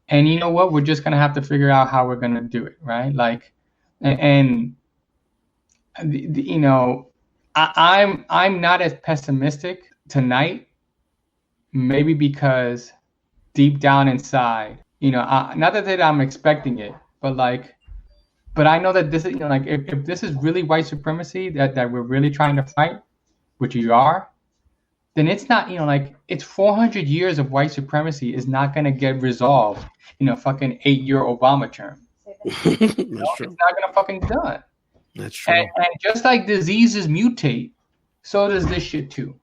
And you know what? We're just going to have to figure out how we're going to do it, right? I'm not as pessimistic tonight, maybe because deep down inside, not that I'm expecting it, but I know that this is, if this is really white supremacy that we're really trying to fight, which you are, then it's not, it's 400 years of white supremacy is not going to get resolved in a fucking 8-year Obama term. That's true. It's not going to fucking be done. That's true. And just like diseases mutate, so does this shit too.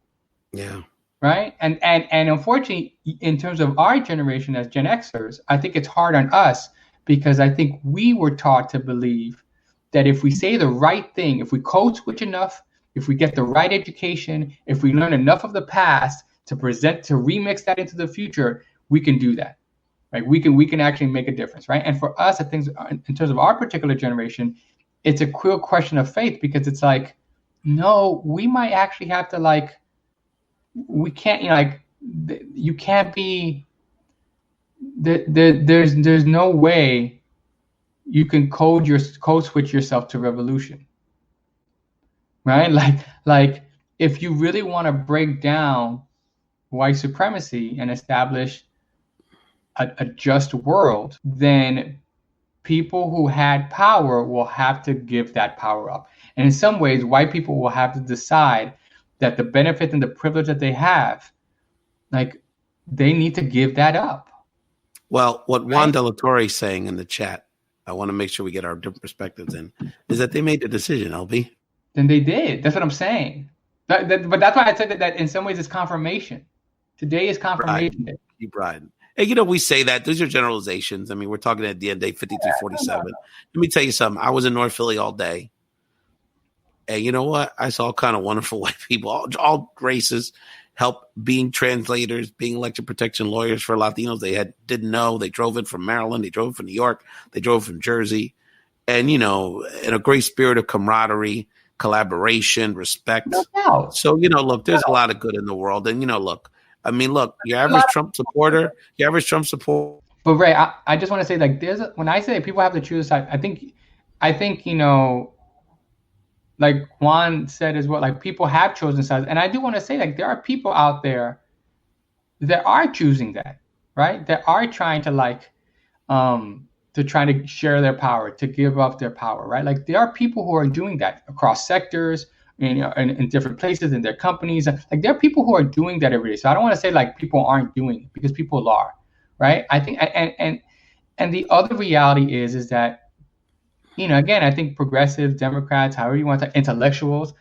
Yeah. Right? And unfortunately, in terms of our generation as Gen Xers, I think it's hard on us because I think we were taught to believe that if we say the right thing, if we code switch enough, if we get the right education, if we learn enough of the past to remix that into the future, we can do that, right? We can actually make a difference, right? And for us, I think in terms of our particular generation, it's a real question of faith because it's no, we might actually have to we can't, you can't be, there's no way you can code switch yourself to revolution. Right? If you really want to break down white supremacy and establish a just world, then people who had power will have to give that power up. And in some ways, white people will have to decide that the benefit and the privilege that they have, they need to give that up. Well, what Juan De La Torre is saying in the chat, I want to make sure we get our different perspectives in, is that they made the decision, LB. Then they did. That's what I'm saying. But that's why I said that in some ways it's confirmation. Today is confirmation day. You bride. Hey, we say that. These are generalizations. I mean, we're talking at the end of day 5347. Let me tell you something. I was in North Philly all day. And you know what? I saw kind of wonderful white people, all races, help being translators, being election protection lawyers for Latinos. They didn't know. They drove in from Maryland. They drove in from New York. They drove from Jersey. And, in a great spirit of camaraderie, collaboration, respect. No doubt. So, look, there's a lot of good in the world. And, look, your average Trump supporter. But Ray, I just want to say, when I say people have to choose a side, I think, like Juan said as well, people have chosen sides. And I do want to say, there are people out there that are choosing that, right? That are trying to try to share their power, to give up their power, right? There are people who are doing that across sectors, in different places, in their companies. There are people who are doing that every day. So I don't want to say people aren't doing it, because people are, right? I think, and the other reality is that, again, I think progressives, Democrats, however you want to, intellectuals,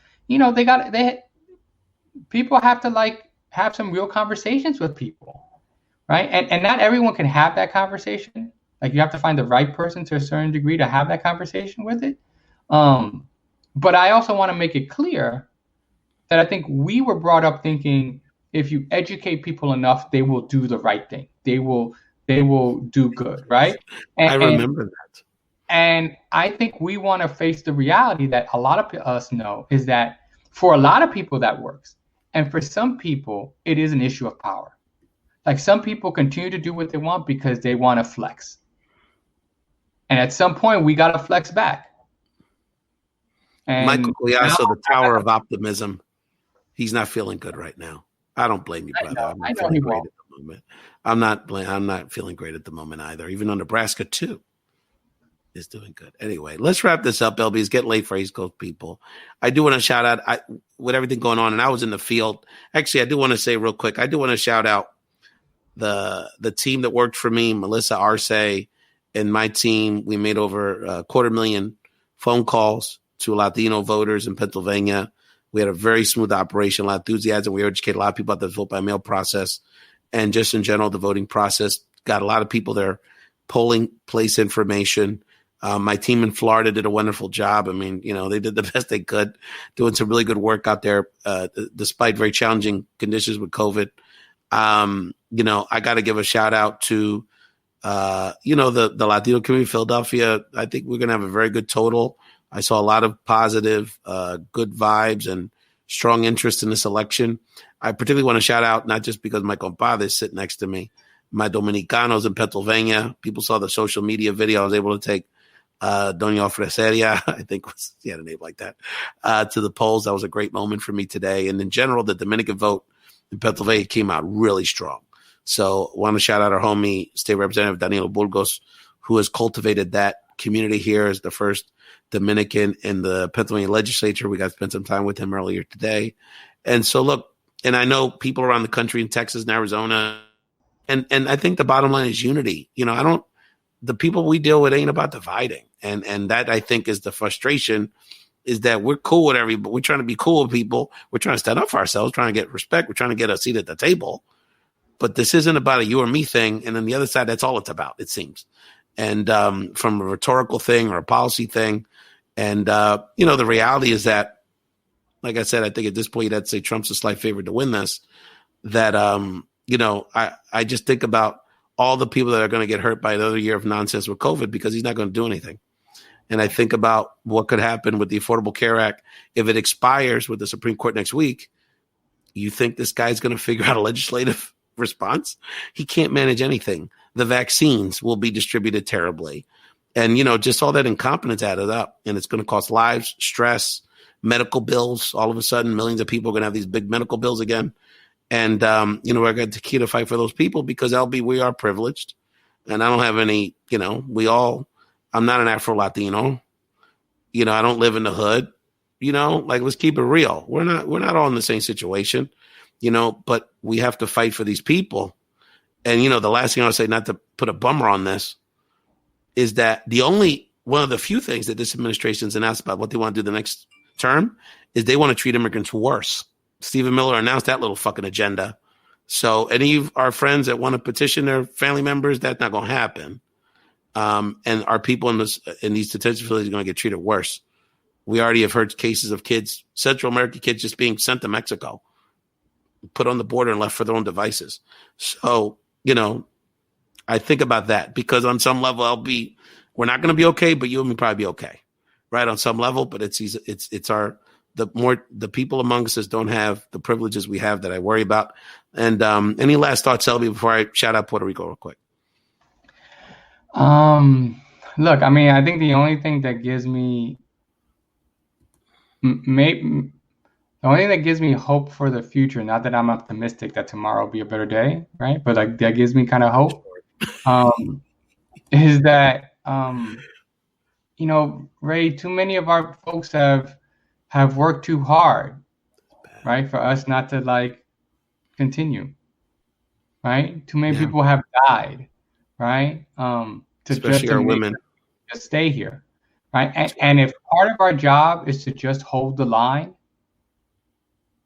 people have to have some real conversations with people, right? And not everyone can have that conversation. You have to find the right person to a certain degree to have that conversation with it. But I also want to make it clear that I think we were brought up thinking if you educate people enough, they will do the right thing. They will do good, right? I remember that. And I think we want to face the reality that a lot of us know is that for a lot of people that works. And for some people, it is an issue of power. Like some people continue to do what they want because they want to flex. And at some point, we got to flex back. And Michael Collazo, the Tower of Optimism. He's not feeling good right now. I don't blame you, brother. I'm not feeling great at the moment. I'm not feeling great at the moment either. Even though Nebraska too is doing good. Anyway, let's wrap this up, LB. It's getting late for East Coast people. I do want to shout out with everything going on, and I was in the field. Actually, I do want to say real quick, I do want to shout out the team that worked for me, Melissa Arce and my team. We made over 250,000 phone calls to Latino voters in Pennsylvania. We had a very smooth operation, a lot of enthusiasm. We educated a lot of people about the vote by mail process and just in general, the voting process. Got a lot of people there polling place information. My team in Florida did a wonderful job. I mean, they did the best they could, doing some really good work out there, despite very challenging conditions with COVID. I got to give a shout out to, the Latino community of Philadelphia. I think we're going to have a very good total. I saw a lot of positive, good vibes and strong interest in this election. I particularly want to shout out, not just because my compadre is sitting next to me, my Dominicanos in Pennsylvania. People saw the social media video. I was able to take Doña Ofreceria, I think he had a name like that, to the polls. That was a great moment for me today. And in general, the Dominican vote in Pennsylvania came out really strong. So I want to shout out our homie, State Representative Danilo Burgos, who has cultivated that community here as the first Dominican in the Pennsylvania legislature. We got to spend some time with him earlier today. And so, look, and I know people around the country in Texas and Arizona, and I think the bottom line is unity. The people we deal with ain't about dividing. And that, I think, is the frustration, is that we're cool with everybody. We're trying to be cool with people. We're trying to stand up for ourselves, trying to get respect. We're trying to get a seat at the table. But this isn't about a you or me thing. And then the other side, that's all it's about, it seems. And from a rhetorical thing or a policy thing. And, the reality is that, like I said, I think at this point, I'd say Trump's a slight favorite to win this. That, I just think about all the people that are going to get hurt by another year of nonsense with COVID because he's not going to do anything. And I think about what could happen with the Affordable Care Act. If it expires with the Supreme Court next week, you think this guy's going to figure out a legislative response? He can't manage anything. The vaccines will be distributed terribly. And, just all that incompetence added up. And it's going to cost lives, stress, medical bills. All of a sudden, millions of people are going to have these big medical bills again. And, we're going to keep to fight for those people because, LB, we are privileged. And I don't have any, I'm not an Afro-Latino. I don't live in the hood. Let's keep it real. We're not all in the same situation, but we have to fight for these people. And, the last thing I'll say, not to put a bummer on this, is that one of the few things that this administration's announced about what they want to do the next term is they want to treat immigrants worse. Stephen Miller announced that little fucking agenda. So any of our friends that want to petition their family members, that's not going to happen. And our people in these detention facilities are going to get treated worse. We already have heard cases of kids, Central American kids, just being sent to Mexico, put on the border and left for their own devices. So, I think about that because on some level, we're not going to be okay, but you and me probably be okay, right? On some level, but the people amongst us don't have the privileges we have that I worry about. And any last thoughts, Selby, before I shout out Puerto Rico real quick? Look, I think the only thing that gives me hope for the future, not that I'm optimistic that tomorrow will be a better day, right? But that gives me kind of hope, is that, Ray, too many of our folks have worked too hard, right? For us not to continue, right? Too many people have died, right? Especially our women. To stay here, right? And if part of our job is to just hold the line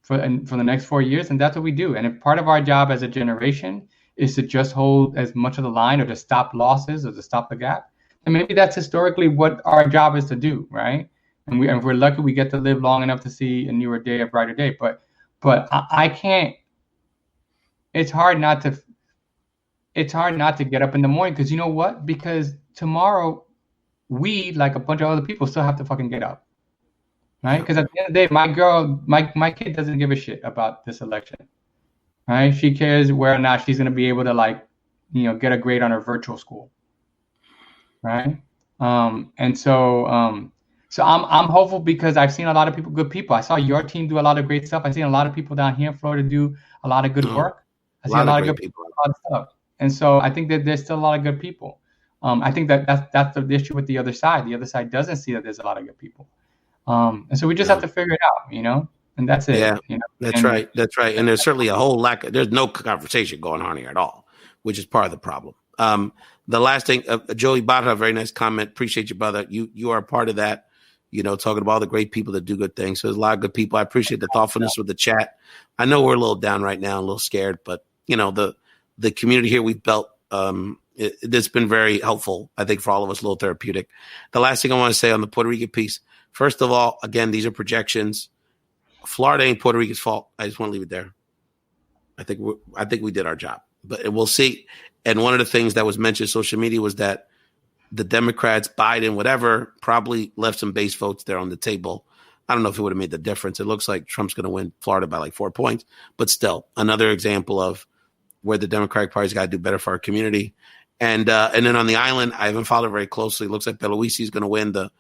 for the next 4 years, and that's what we do. And if part of our job as a generation is to just hold as much of the line or to stop losses or to stop the gap, then maybe that's historically what our job is to do, right? and we're lucky we get to live long enough to see a newer day, a brighter day. But I can't. It's hard not to get up in the morning, because you know what? Because tomorrow we, like a bunch of other people, still have to fucking get up, right? Because at the end of the day, my kid doesn't give a shit about this election, right? She cares whether or not she's gonna be able to, like, get a grade on her virtual school, right? And so I'm hopeful, because I've seen a lot of good people. I saw your team do a lot of great stuff. I've seen a lot of people down here in Florida do a lot of good work. I see a lot of good people, a lot of stuff. And so I think that there's still a lot of good people. I think that's the issue with the other side. The other side doesn't see that there's a lot of good people. And so we just have to figure it out, and that's it. Yeah, that's right. That's right. And there's certainly a whole there's no conversation going on here at all, which is part of the problem. The last thing, Joey Bata, very nice comment. Appreciate you, brother. You are a part of that, talking about all the great people that do good things. So there's a lot of good people. I appreciate the thoughtfulness with the chat. I know we're a little down right now, a little scared, but the community here we've built, it's been very helpful, I think, for all of us, a little therapeutic. The last thing I want to say on the Puerto Rican piece, first of all, again, these are projections. Florida ain't Puerto Rico's fault. I just want to leave it there. I think we did our job, but we'll see. And one of the things that was mentioned on social media was that the Democrats, Biden, whatever, probably left some base votes there on the table. I don't know if it would have made the difference. It looks like Trump's going to win Florida by like 4 points, but still another example of where the Democratic Party's got to do better for our community. And then on the island, I haven't followed very closely. It looks like Pelosi is going to win the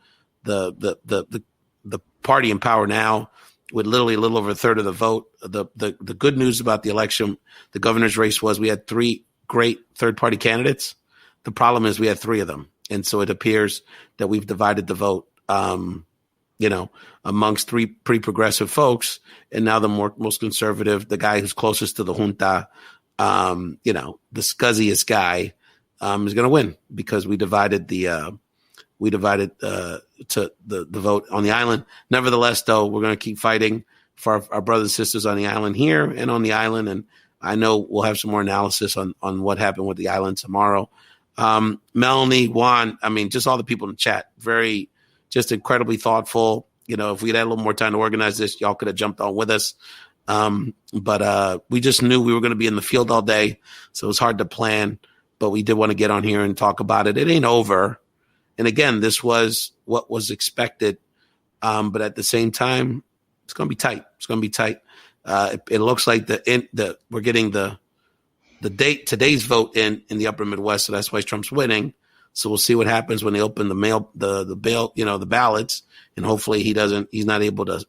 party in power now, with literally a little over a third of the vote. The good news about the election, the governor's race, was we had 3 great third-party candidates. The problem is we had 3 of them. And so it appears that we've divided the vote, amongst 3 pretty progressive folks. And now the most conservative, the guy who's closest to the junta, the scuzziest guy, is going to win, because we divided to the vote on the island. Nevertheless, though, we're going to keep fighting for our brothers and sisters on the island here and on the island. And I know we'll have some more analysis on what happened with the island tomorrow. Melanie, Juan, just all the people in the chat, just incredibly thoughtful. If we had a little more time to organize this, y'all could have jumped on with us. But we just knew we were going to be in the field all day, so it was hard to plan. But we did want to get on here and talk about it. It ain't over. And again, this was what was expected. But at the same time, it's going to be tight. It's going to be tight. It looks like we're getting today's vote in the upper Midwest. So that's why Trump's winning. So we'll see what happens when they open the ballots, and hopefully he's not able to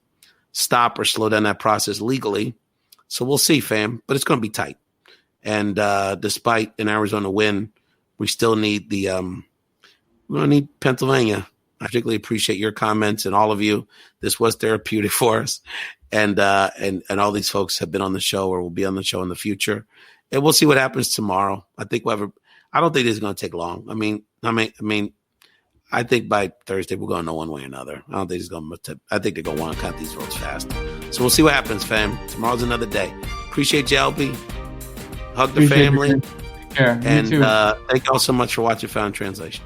stop or slow down that process legally. So we'll see, fam, but it's going to be tight. And despite an Arizona win, we still need we're going to need Pennsylvania. I particularly appreciate your comments and all of you. This was therapeutic for us. And all these folks have been on the show or will be on the show in the future. And we'll see what happens tomorrow. I don't think this is going to take long. I think by Thursday we're going to know one way or another. I don't think it's going to. I think they're going to want to count these votes fast. So we'll see what happens, fam. Tomorrow's another day. Appreciate you, LB. Hug the family. Yeah, and thank you all so much for watching Found Translation.